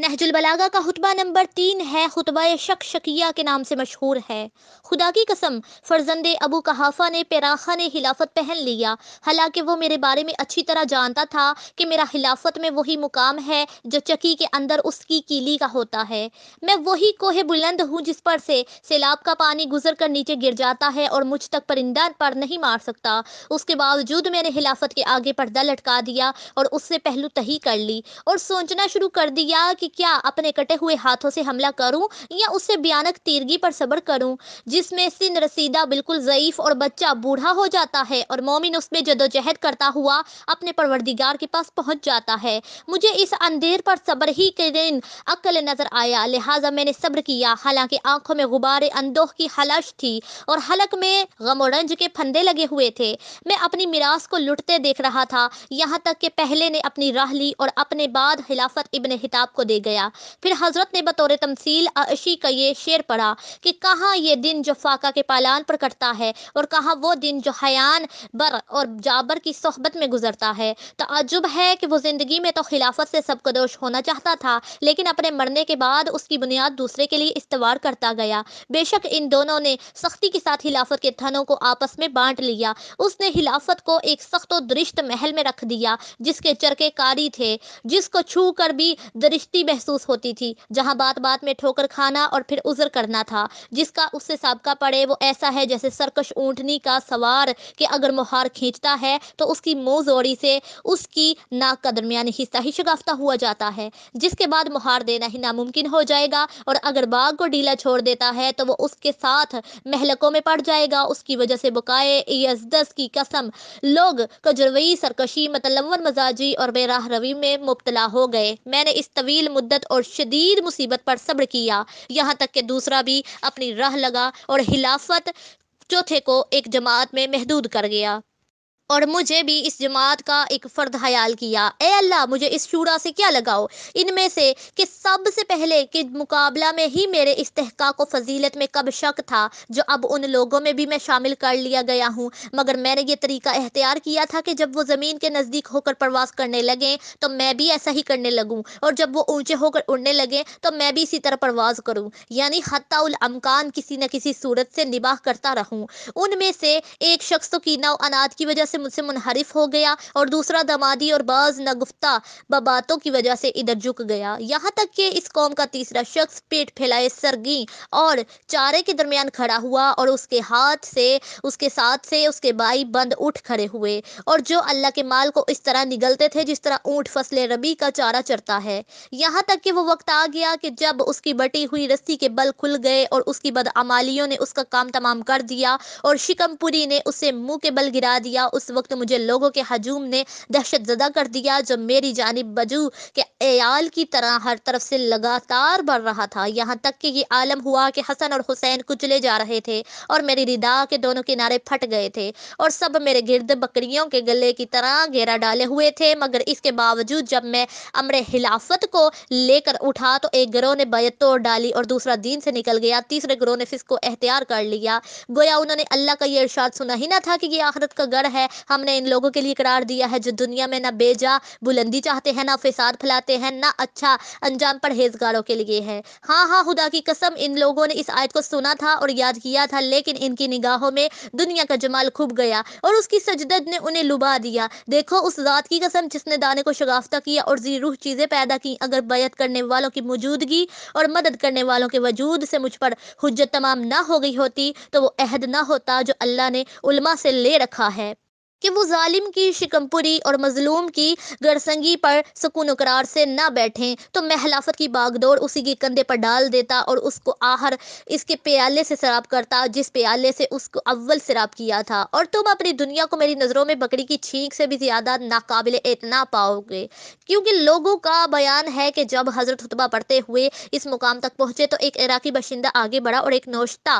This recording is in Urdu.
نہج البلاغہ کا خطبہ نمبر 3 ہے، خطبہ شک شکیہ کے نام سے مشہور ہے۔ خدا کی قسم، فرزند ابو قحافہ نے پیراخہ نے خلافت پہن لیا، حالانکہ وہ میرے بارے میں اچھی طرح جانتا تھا کہ میرا خلافت میں وہی مقام ہے جو چکی کے اندر اس کی کیلی کا ہوتا ہے۔ میں وہی کوہ بلند ہوں جس پر سے سیلاب کا پانی گزر کر نیچے گر جاتا ہے اور مجھ تک پرندہ پر نہیں مار سکتا۔ اس کے باوجود میں نے خلافت کے آگے پردہ لٹکا دیا اور اس سے پہلو تہی کر لی اور سوچنا شروع کر دیا کہ کیا اپنے کٹے ہوئے ہاتھوں سے حملہ کروں یا اس سے بھیانک تیرگی پر صبر کروں، جس میں سن رسیدہ بالکل ضعیف اور بچہ بوڑھا ہو جاتا ہے اور مومن اس میں جدوجہد کرتا ہوا اپنے پروردگار کے پاس پہنچ جاتا ہے۔ مجھے اس اندھیر پر صبر ہی کے دن عقل نظر آیا، لہٰذا میں نے صبر کیا، حالانکہ آنکھوں میں غبار اندوہ کی خلش تھی اور حلق میں غم و رنج کے پھندے لگے ہوئے تھے۔ میں اپنی میراث کو لٹتے دیکھ رہا تھا، یہاں تک کہ پہلے نے اپنی راہ لی اور اپنے بعد خلافت ابن خطاب کو دے گیا۔ پھر حضرت نے بطور تمثیل عشی کا یہ شعر پڑھا کہ کہاں یہ دن جو فاقہ کے پالان پر کٹتا ہے اور کہاں وہ دن جو حیان بر اور جابر کی صحبت میں گزرتا ہے۔ تعجب ہے کہ وہ زندگی میں تو خلافت سے سبکدوش ہونا چاہتا تھا، لیکن اپنے مرنے کے بعد اس کی بنیاد دوسرے کے لیے استوار کرتا گیا۔ بے شک ان دونوں نے سختی کے ساتھ خلافت کے تھنوں کو آپس میں بانٹ لیا۔ اس نے خلافت کو ایک سخت و درشت محل میں رکھ دیا جس کے چرکے کاری تھے، جس کو چھو کر بھی درشتی محسوس ہوتی تھی، جہاں بات بات میں ٹھوکر کھانا اور پھر عذر کرنا تھا، جس کا اس سے سابقہ پڑے وہ ایسا ہے جیسے سرکش اونٹنی کا سوار کہ اگر مہار کھینچتا ہے تو اس کی منہ زوری سے اس کی ناک کا درمیانی حصہ ہی شگافتہ ہوا جاتا ہے، جس کے بعد مہار دینا ہی ناممکن ہو جائے گا، اور اگر باغ کو ڈھیلا چھوڑ دیتا ہے تو وہ اس کے ساتھ مہلکوں میں پڑ جائے گا۔ اس کی وجہ سے بقائے یزدس کی قسم لوگ کجروی، سرکشی، متلون مزاجی اور بے راہ روی میں مبتلا ہو گئے۔ میں نے اس طویل مدت اور شدید مصیبت پر صبر کیا، یہاں تک کہ دوسرا بھی اپنی راہ لگا اور خلافت چوتھے کو ایک جماعت میں محدود کر گیا اور مجھے بھی اس جماعت کا ایک فرد خیال کیا۔ اے اللہ، مجھے اس شورا سے کیا لگاؤ، ان میں سے کہ سب سے پہلے کے مقابلہ میں ہی میرے استحقاق و فضیلت میں کب شک تھا، جو اب ان لوگوں میں بھی میں شامل کر لیا گیا ہوں، مگر میں نے یہ طریقہ اختیار کیا تھا کہ جب وہ زمین کے نزدیک ہو کر پرواز کرنے لگیں تو میں بھی ایسا ہی کرنے لگوں، اور جب وہ اونچے ہو کر اڑنے لگیں تو میں بھی اسی طرح پرواز کروں، یعنی حتی الامکان کسی نہ کسی صورت سے نباہ کرتا رہوں۔ ان میں سے ایک شخص تو کینہ و عناد کی وجہ سے مجھ سے منحرف ہو گیا اور دوسرا دمادی اور بعض نگفتہ باتوں کی وجہ سے ادھر جھک گیا، یہاں تک کہ اس قوم کا تیسرا شخص پیٹ پھیلائے سرگی اور چارے کے درمیان کھڑا ہوا اور اس کے ساتھ سے اس کے بھائی بند اٹھ کھڑے ہوئے، اور جو اللہ کے مال کو اس طرح نگلتے تھے جس طرح اونٹ فصل ربی کا چارہ چرتا ہے، یہاں تک کہ وہ وقت آ گیا کہ جب اس کی بٹی ہوئی رسی کے بل کھل گئے اور اس کی بدعمالیوں نے اس کا کام تمام کر دیا اور شکم پوری نے اسے منہ کے بل گرا دیا، اس وقت مجھے لوگوں کے ہجوم نے دہشت زدہ کر دیا جو میری جانب بجو کے عیال کی طرح ہر طرف سے لگاتار بڑھ رہا تھا، یہاں تک کہ یہ عالم ہوا کہ حسن اور حسین کچلے جا رہے تھے اور میری ردا کے دونوں کنارے پھٹ گئے تھے اور سب میرے گرد بکریوں کے گلے کی طرح گھیرا ڈالے ہوئے تھے، مگر اس کے باوجود جب میں امر خلافت کو لے کر اٹھا تو ایک گروہ نے بیعت توڑ ڈالی اور دوسرا دین سے نکل گیا، تیسرے گروہ نے فسق کو اختیار کر لیا، گویا انہوں نے اللہ کا یہ ارشاد سنا ہی نہ تھا کہ یہ آخرت کا گڑھ ہے، ہم نے ان لوگوں کے لیے قرار دیا ہے جو دنیا میں نہ بے جا بلندی چاہتے ہیں، نہ فساد پھیلاتے ہیں، نہ اچھا انجام پرہیزگاروں کے لیے ہے۔ ہاں ہاں، خدا کی قسم ان لوگوں نے اس آیت کو سنا تھا اور یاد کیا تھا، لیکن ان کی نگاہوں میں دنیا کا جمال کھپ گیا اور اس کی سجدت نے انہیں لبھا دیا۔ دیکھو اس ذات کی قسم جس نے دانے کو شگافتہ کیا اور ذی روح چیزیں پیدا کی، اگر بیعت کرنے والوں کی موجودگی اور مدد کرنے والوں کے وجود سے مجھ پر حجت تمام نہ ہو گئی ہوتی تو وہ عہد نہ ہوتا جو اللہ نے علماء سے لے رکھا ہے کہ وہ ظالم کی شکم پوری اور مظلوم کی گرسنگی پر سکون و قرار سے نہ بیٹھیں، تو میں خلافت کی باغ دوڑ اسی کے کندھے پر ڈال دیتا اور اس کو آخر اس کے پیالے سے سراب کرتا جس پیالے سے اس کو اول سراب کیا تھا، اور تم اپنی دنیا کو میری نظروں میں بکری کی چھینک سے بھی زیادہ ناقابل اعتنا پاؤ گے، کیونکہ لوگوں کا بیان ہے کہ جب حضرت خطبہ پڑھتے ہوئے اس مقام تک پہنچے تو ایک عراقی باشندہ آگے بڑھا اور ایک نوشتہ